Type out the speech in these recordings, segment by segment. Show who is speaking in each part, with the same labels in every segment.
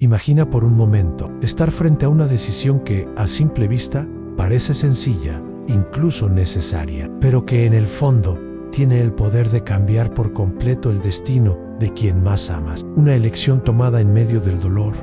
Speaker 1: Imagina por un momento estar frente a una decisión que, a simple vista, parece sencilla, incluso necesaria, pero que en el fondo tiene el poder de cambiar por completo el destino de quien más amas. Una elección tomada en medio del dolor,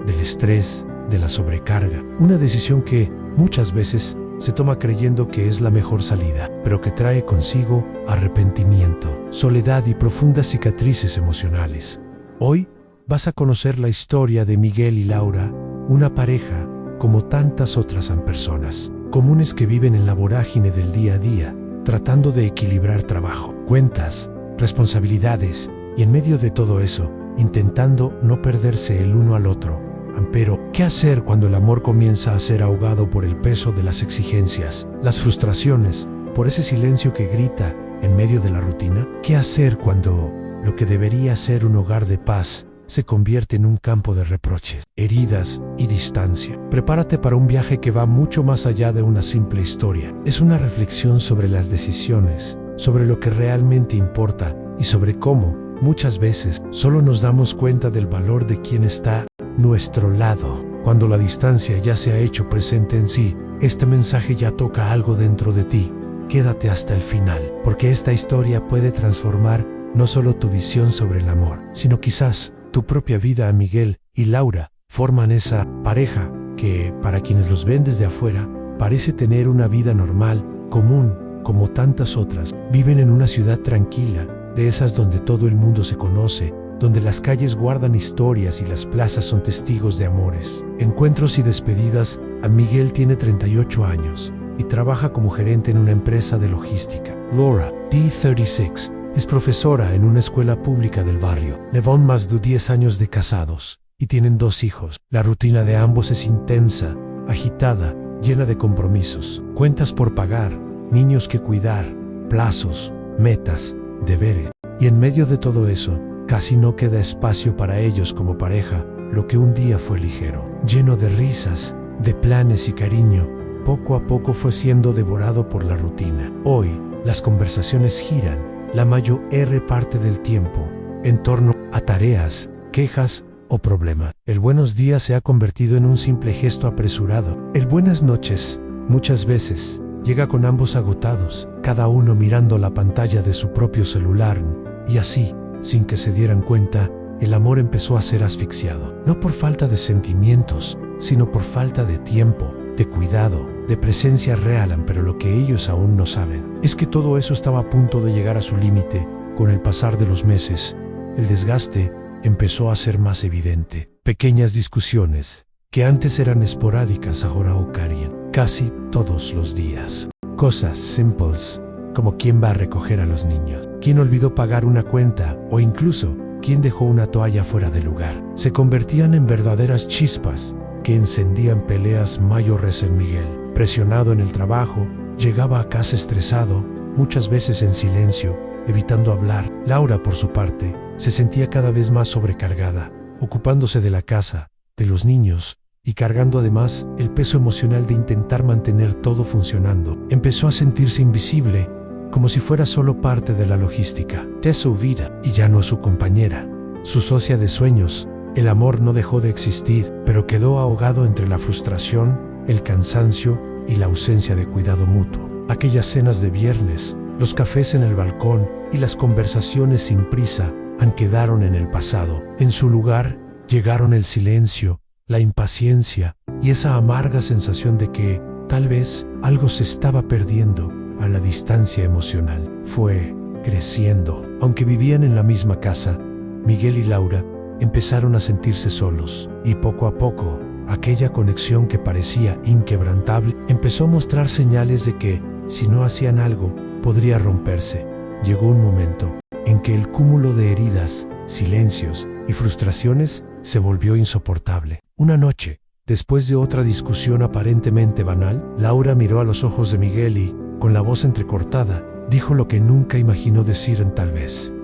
Speaker 1: del estrés, de la sobrecarga. Una decisión que muchas veces se toma creyendo que es la mejor salida, pero que trae consigo arrepentimiento, soledad y profundas cicatrices emocionales. Hoy vas a conocer la historia de Miguel y Laura, una pareja como tantas otras personas comunes que viven en la vorágine del día a día, tratando de equilibrar trabajo, cuentas, responsabilidades y en medio de todo eso, intentando no perderse el uno al otro. Pero, ¿qué hacer cuando el amor comienza a ser ahogado por el peso de las exigencias, las frustraciones, por ese silencio que grita en medio de la rutina? ¿Qué hacer cuando lo que debería ser un hogar de paz se convierte en un campo de reproches, heridas y distancia? Prepárate para un viaje que va mucho más allá de una simple historia. Es una reflexión sobre las decisiones, sobre lo que realmente importa y sobre cómo, muchas veces, solo nos damos cuenta del valor de quien está a nuestro lado cuando la distancia ya se ha hecho presente en sí. Este mensaje ya toca algo dentro de ti. Quédate hasta el final, porque esta historia puede transformar no solo tu visión sobre el amor, sino quizás tu propia vida. Miguel y Laura forman esa pareja que, para quienes los ven desde afuera, parece tener una vida normal, común, como tantas otras. Viven en una ciudad tranquila, de esas donde todo el mundo se conoce, donde las calles guardan historias y las plazas son testigos de amores, encuentros y despedidas. Miguel tiene 38 años y trabaja como gerente en una empresa de logística. Laura, D36, es profesora en una escuela pública del barrio. Llevan más de 10 años de casados y tienen 2 hijos. La rutina de ambos es intensa, agitada, llena de compromisos, cuentas por pagar, niños que cuidar, plazos, metas, deberes. Y en medio de todo eso, casi no queda espacio para ellos como pareja. Lo que un día fue ligero, lleno de risas, de planes y cariño, poco a poco fue siendo devorado por la rutina. Hoy, las conversaciones giran, la mayor parte del tiempo, en torno a tareas, quejas o problemas. El buenos días se ha convertido en un simple gesto apresurado. El buenas noches, muchas veces, llega con ambos agotados, cada uno mirando la pantalla de su propio celular, y así, sin que se dieran cuenta, el amor empezó a ser asfixiado. No por falta de sentimientos, sino por falta de tiempo, de cuidado, de presencia real. Pero lo que ellos aún no saben es que todo eso estaba a punto de llegar a su límite. Con el pasar de los meses, el desgaste empezó a ser más evidente. Pequeñas discusiones, que antes eran esporádicas, ahora ocurrían casi todos los días. Cosas simples, como quién va a recoger a los niños, quién olvidó pagar una cuenta o incluso quién dejó una toalla fuera de lugar, se convertían en verdaderas chispas que encendían peleas mayores. Miguel, presionado en el trabajo, llegaba a casa estresado, muchas veces en silencio, evitando hablar. Laura, por su parte, se sentía cada vez más sobrecargada, ocupándose de la casa, de los niños, y cargando además el peso emocional de intentar mantener todo funcionando. Empezó a sentirse invisible, como si fuera solo parte de la logística de su vida y ya no su compañera, su socia de sueños. El amor no dejó de existir, pero quedó ahogado entre la frustración, el cansancio y la ausencia de cuidado mutuo. Aquellas cenas de viernes, los cafés en el balcón y las conversaciones sin prisa quedaron en el pasado. En su lugar, llegaron el silencio, la impaciencia y esa amarga sensación de que, tal vez, algo se estaba perdiendo. A la distancia emocional fue creciendo. Aunque vivían en la misma casa, Miguel y Laura empezaron a sentirse solos, y poco a poco, aquella conexión que parecía inquebrantable empezó a mostrar señales de que, si no hacían algo, podría romperse. Llegó un momento en que el cúmulo de heridas, silencios y frustraciones se volvió insoportable. Una noche, después de otra discusión aparentemente banal, Laura miró a los ojos de Miguel y, con la voz entrecortada, dijo lo que nunca imaginó decir.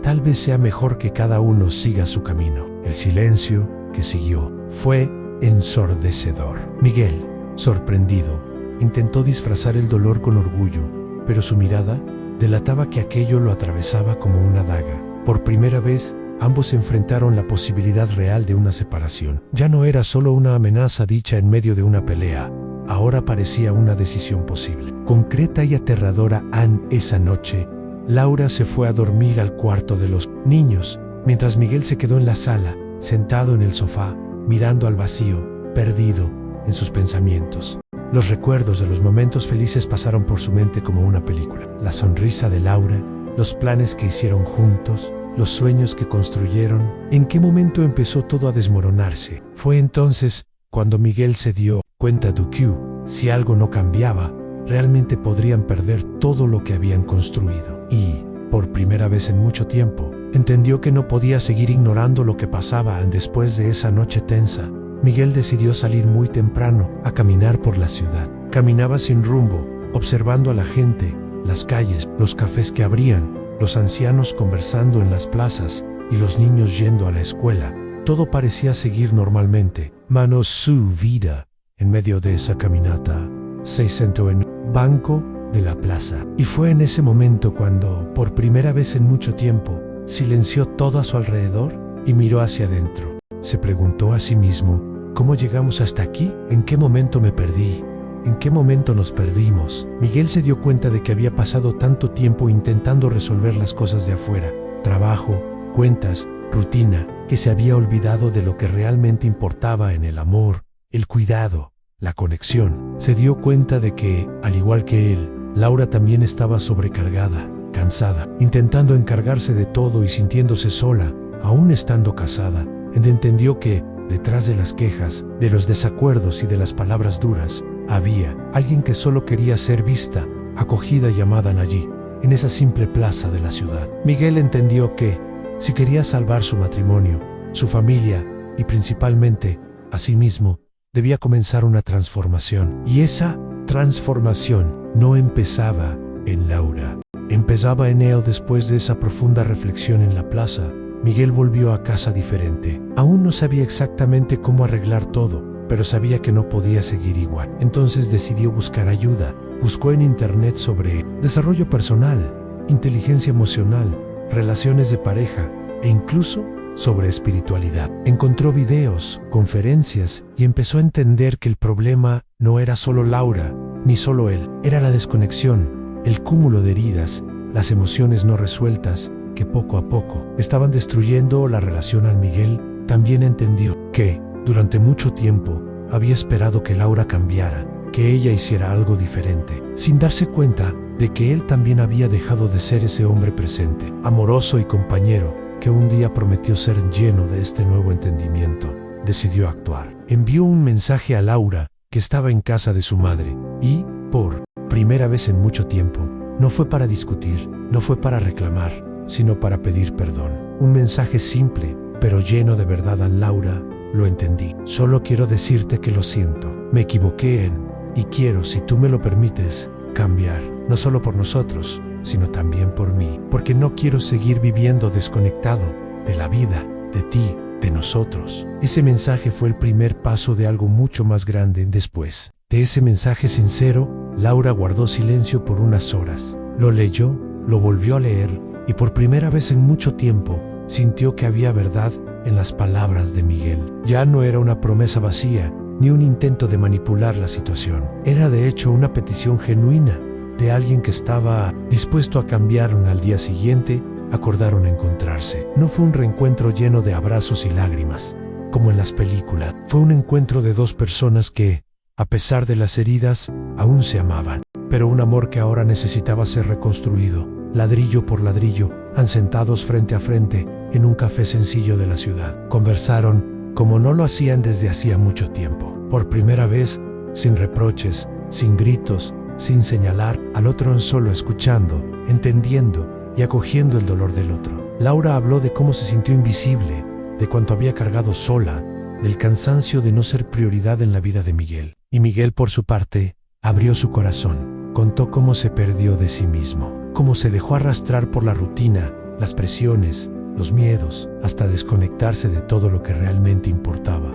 Speaker 1: Tal vez sea mejor que cada uno siga su camino. El silencio que siguió fue ensordecedor. Miguel, sorprendido, intentó disfrazar el dolor con orgullo, pero su mirada delataba que aquello lo atravesaba como una daga. Por primera vez, ambos enfrentaron la posibilidad real de una separación. Ya no era solo una amenaza dicha en medio de una pelea, ahora parecía una decisión posible. Concreta y aterradora esa noche, Laura se fue a dormir al cuarto de los niños, mientras Miguel se quedó en la sala, sentado en el sofá, mirando al vacío, perdido en sus pensamientos. Los recuerdos de los momentos felices pasaron por su mente como una película. La sonrisa de Laura, los planes que hicieron juntos, los sueños que construyeron. ¿En qué momento empezó todo a desmoronarse? Fue entonces cuando Miguel se dio cuenta de que, si algo no cambiaba, realmente podrían perder todo lo que habían construido. Y, por primera vez en mucho tiempo, entendió que no podía seguir ignorando lo que pasaba después de esa noche tensa. Miguel decidió salir muy temprano a caminar por la ciudad. Caminaba sin rumbo, observando a la gente, las calles, los cafés que abrían, los ancianos conversando en las plazas y los niños yendo a la escuela. Todo parecía seguir normalmente, menos su vida. En medio de esa caminata, se sentó en un banco de la plaza. Y fue en ese momento cuando, por primera vez en mucho tiempo, silenció todo a su alrededor y miró hacia adentro. Se preguntó a sí mismo, ¿cómo llegamos hasta aquí? ¿En qué momento me perdí? ¿En qué momento nos perdimos? Miguel se dio cuenta de que había pasado tanto tiempo intentando resolver las cosas de afuera, trabajo, cuentas, rutina, que se había olvidado de lo que realmente importaba en el amor, el cuidado, la conexión. Se dio cuenta de que, al igual que él, Laura también estaba sobrecargada, cansada, intentando encargarse de todo y sintiéndose sola, aún estando casada. Entendió que, detrás de las quejas, de los desacuerdos y de las palabras duras, había alguien que solo quería ser vista, acogida y amada allí, en esa simple plaza de la ciudad. Miguel entendió que, si quería salvar su matrimonio, su familia y principalmente a sí mismo, debía comenzar una transformación. Y esa transformación no empezaba en Laura, empezaba en él. Después de esa profunda reflexión en la plaza, Miguel volvió a casa diferente. Aún no sabía exactamente cómo arreglar todo, pero sabía que no podía seguir igual. Entonces decidió buscar ayuda. Buscó en internet sobre desarrollo personal, inteligencia emocional, relaciones de pareja e incluso sobre espiritualidad. Encontró videos, conferencias y empezó a entender que el problema no era solo Laura, ni solo él. Era la desconexión, el cúmulo de heridas, las emociones no resueltas que poco a poco estaban destruyendo la relación. Al Miguel también entendió que, durante mucho tiempo, había esperado que Laura cambiara, que ella hiciera algo diferente, sin darse cuenta de que él también había dejado de ser ese hombre presente, amoroso y compañero, que un día prometió ser. Lleno de este nuevo entendimiento, decidió actuar. Envió un mensaje a Laura, que estaba en casa de su madre, y, por primera vez en mucho tiempo, no fue para discutir, no fue para reclamar, sino para pedir perdón. Un mensaje simple, pero lleno de verdad. A Laura: lo entendí. Solo quiero decirte que lo siento. Me equivoqué y quiero, si tú me lo permites, cambiar. No solo por nosotros, sino también por mí. Porque no quiero seguir viviendo desconectado de la vida, de ti, de nosotros. Ese mensaje fue el primer paso de algo mucho más grande. Después de ese mensaje sincero, Laura guardó silencio por unas horas. Lo leyó, lo volvió a leer, y por primera vez en mucho tiempo, sintió que había verdad en las palabras de Miguel. Ya no era una promesa vacía, ni un intento de manipular la situación. Era de hecho una petición genuina, de alguien que estaba dispuesto a cambiar. Al día siguiente, acordaron encontrarse. No fue un reencuentro lleno de abrazos y lágrimas, como en las películas. Fue un encuentro de dos personas que, a pesar de las heridas, aún se amaban. Pero un amor que ahora necesitaba ser reconstruido, ladrillo por ladrillo. Sentados frente a frente, en un café sencillo de la ciudad, conversaron como no lo hacían desde hacía mucho tiempo. Por primera vez, sin reproches, sin gritos, sin señalar al otro, solo escuchando, entendiendo y acogiendo el dolor del otro. Laura habló de cómo se sintió invisible, de cuánto había cargado sola, del cansancio de no ser prioridad en la vida de Miguel. Y Miguel, por su parte, abrió su corazón, contó cómo se perdió de sí mismo, cómo se dejó arrastrar por la rutina, las presiones, los miedos, hasta desconectarse de todo lo que realmente importaba.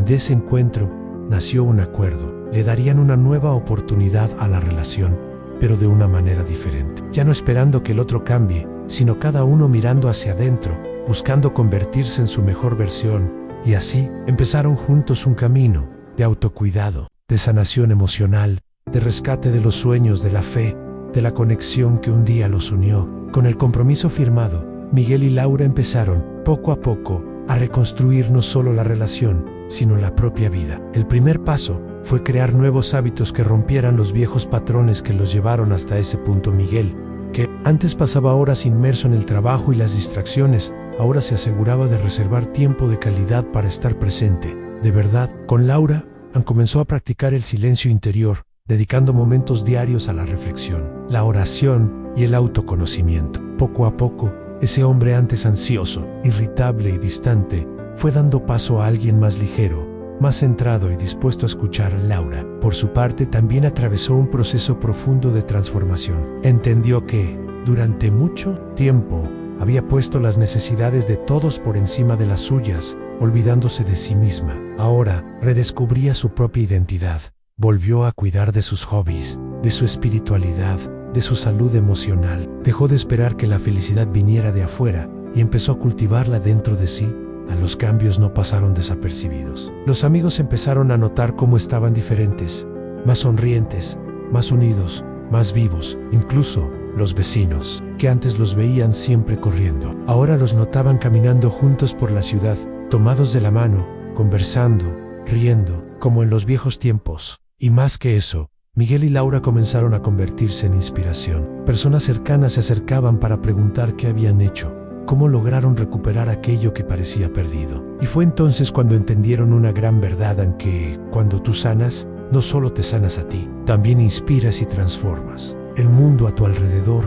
Speaker 1: De ese encuentro nació un acuerdo. Le darían una nueva oportunidad a la relación, pero de una manera diferente. Ya no esperando que el otro cambie, sino cada uno mirando hacia adentro buscando convertirse en su mejor versión, y así empezaron juntos un camino de autocuidado, de sanación emocional, de rescate de los sueños, de la fe, de la conexión que un día los unió. Con el compromiso firmado, Miguel y Laura empezaron, poco a poco, a reconstruir no solo la relación, sino la propia vida. El primer paso fue crear nuevos hábitos que rompieran los viejos patrones que los llevaron hasta ese punto. Miguel, que antes pasaba horas inmerso en el trabajo y las distracciones, ahora se aseguraba de reservar tiempo de calidad para estar presente. De verdad, con Laura, comenzó a practicar el silencio interior, dedicando momentos diarios a la reflexión, la oración y el autoconocimiento. Poco a poco, ese hombre antes ansioso, irritable y distante, fue dando paso a alguien más ligero, más centrado y dispuesto a escuchar a Laura. Por su parte, también atravesó un proceso profundo de transformación. Entendió que, durante mucho tiempo, había puesto las necesidades de todos por encima de las suyas, olvidándose de sí misma. Ahora, redescubría su propia identidad. Volvió a cuidar de sus hobbies, de su espiritualidad, de su salud emocional. Dejó de esperar que la felicidad viniera de afuera y empezó a cultivarla dentro de sí. Los cambios no pasaron desapercibidos. Los amigos empezaron a notar cómo estaban diferentes, más sonrientes, más unidos, más vivos. Incluso los vecinos, que antes los veían siempre corriendo, ahora los notaban caminando juntos por la ciudad, tomados de la mano, conversando, riendo, como en los viejos tiempos. Y más que eso, Miguel y Laura comenzaron a convertirse en inspiración. Personas cercanas se acercaban para preguntar qué habían hecho, cómo lograron recuperar aquello que parecía perdido. Y fue entonces cuando entendieron una gran verdad, en que cuando tú sanas, no solo te sanas a ti, también inspiras y transformas el mundo a tu alrededor.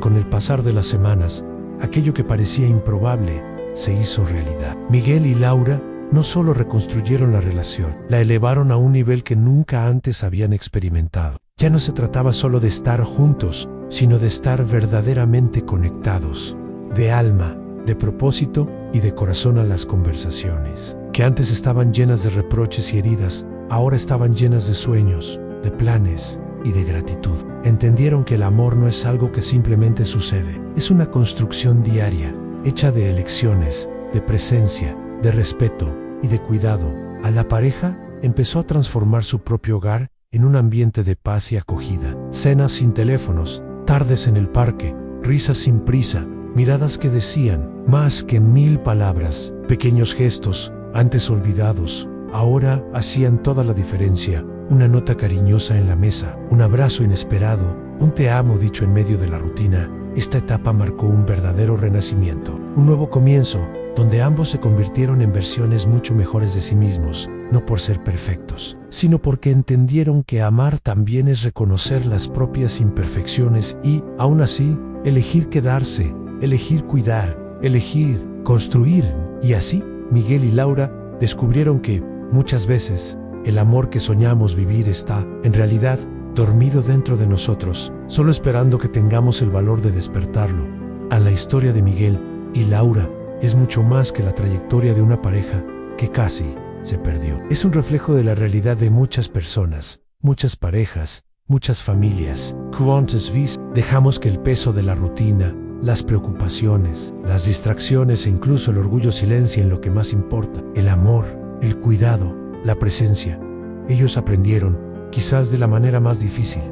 Speaker 1: Con el pasar de las semanas, aquello que parecía improbable se hizo realidad. Miguel y Laura no solo reconstruyeron la relación, la elevaron a un nivel que nunca antes habían experimentado. Ya no se trataba solo de estar juntos, sino de estar verdaderamente conectados, de alma, de propósito y de corazón. A las conversaciones, que antes estaban llenas de reproches y heridas, ahora estaban llenas de sueños, de planes y de gratitud. Entendieron que el amor no es algo que simplemente sucede, es una construcción diaria, hecha de elecciones, de presencia, de respeto y de cuidado. A la pareja empezó a transformar su propio hogar en un ambiente de paz y acogida. Cenas sin teléfonos, tardes en el parque, risas sin prisa, miradas que decían más que 1000 palabras. Pequeños gestos, antes olvidados, ahora hacían toda la diferencia. Una nota cariñosa en la mesa, un abrazo inesperado, un te amo dicho en medio de la rutina. Esta etapa marcó un verdadero renacimiento, un nuevo comienzo, donde ambos se convirtieron en versiones mucho mejores de sí mismos, no por ser perfectos, sino porque entendieron que amar también es reconocer las propias imperfecciones y, aún así, elegir quedarse, elegir cuidar, elegir construir. Y así, Miguel y Laura descubrieron que, muchas veces, el amor que soñamos vivir está, en realidad, dormido dentro de nosotros, solo esperando que tengamos el valor de despertarlo. La historia de Miguel y Laura es mucho más que la trayectoria de una pareja que casi se perdió. Es un reflejo de la realidad de muchas personas, muchas parejas, muchas familias. ¿Cuántas veces dejamos que el peso de la rutina, las preocupaciones, las distracciones e incluso el orgullo silencien lo que más importa? El amor, el cuidado, la presencia. Ellos aprendieron, quizás de la manera más difícil,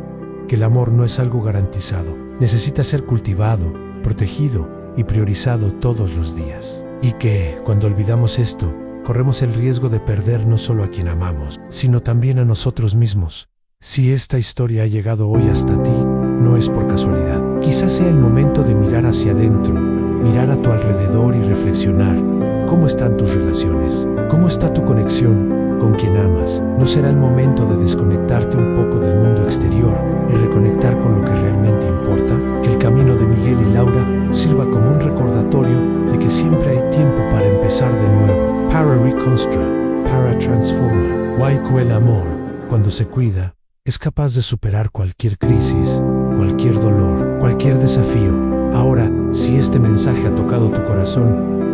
Speaker 1: que el amor no es algo garantizado. Necesita ser cultivado, protegido y priorizado todos los días. Y que, cuando olvidamos esto, corremos el riesgo de perder no solo a quien amamos, sino también a nosotros mismos. Si esta historia ha llegado hoy hasta ti, no es por casualidad. Quizás sea el momento de mirar hacia adentro, mirar a tu alrededor y reflexionar. ¿Cómo están tus relaciones? ¿Cómo está tu conexión con quien amas? ¿No será el momento de desconectarte un poco del mundo exterior y reconectar con lo que realmente importa? Que el camino de Miguel y Laura sirva como un recordatorio de que siempre hay tiempo para empezar de nuevo. Para reconstruir, para transformar. Waiku, el amor, cuando se cuida, es capaz de superar cualquier crisis, cualquier dolor, cualquier desafío. Ahora, si este mensaje ha tocado tu corazón,